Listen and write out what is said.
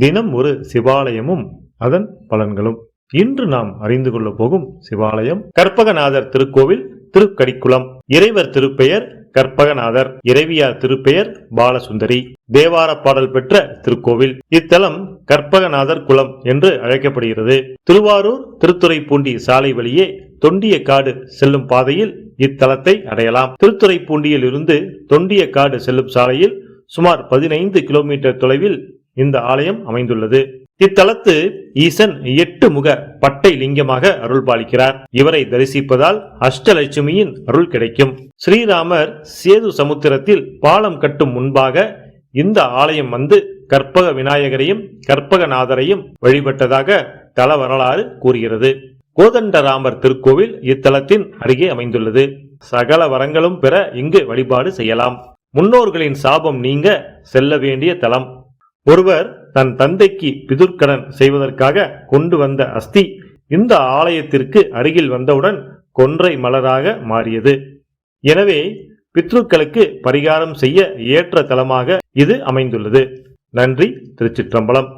தினம் ஒரு சிவாலயமும் அதன் பலன்களும். இன்று நாம் அறிந்து கொள்ள போகும் சிவாலயம் கற்பகநாதர் திருக்கோவில், திருக்கடிக்குளம். இறைவர் திருப்பெயர் கற்பகநாதர், இறைவியார் திருப்பெயர் பாலசுந்தரி. தேவார பாடல் பெற்ற திருக்கோவில். இத்தலம் கற்பகநாதர் குளம் என்று அழைக்கப்படுகிறது. திருவாரூர் திருத்துறைப்பூண்டி சாலை வழியே தொண்டியக்காடு செல்லும் பாதையில் இத்தலத்தை அடையலாம். திருத்துறைப்பூண்டியில் இருந்து தொண்டியக்காடு செல்லும் சாலையில் சுமார் 15 கிலோமீட்டர் தொலைவில் இந்த ஆலயம் அமைந்துள்ளது. இத்தலத்து ஈசன் 8 முக பட்டை லிங்கமாக அருள் பாலிக்கிறார். இவரை தரிசிப்பதால் அஷ்டலட்சுமியின் அருள் கிடைக்கும். ஸ்ரீராமர் சேது சமுத்திரத்தில் பாலம் கட்டும் முன்பாக இந்த ஆலயம் வந்து கற்பக விநாயகரையும் கற்பகநாதரையும் வழிபட்டதாக தல வரலாறு கூறுகிறது. கோதண்டராமர் திருக்கோவில் இத்தலத்தின் அருகே அமைந்துள்ளது. சகல வரங்களும் பெற இங்கு வழிபாடு செய்யலாம். முன்னோர்களின் சாபம் நீங்க செல்ல வேண்டிய தலம். ஒருவர் தன் தந்தைக்கு பிதுர்க்கடன் செய்வதற்காக கொண்டு வந்த அஸ்தி இந்த ஆலயத்திற்கு அருகில் வந்தவுடன் கொன்றை மலராக மாறியது. எனவே பித்ருக்களுக்கு பரிகாரம் செய்ய ஏற்ற தலமாக இது அமைந்துள்ளது. நன்றி. திருச்சிற்றம்பலம்.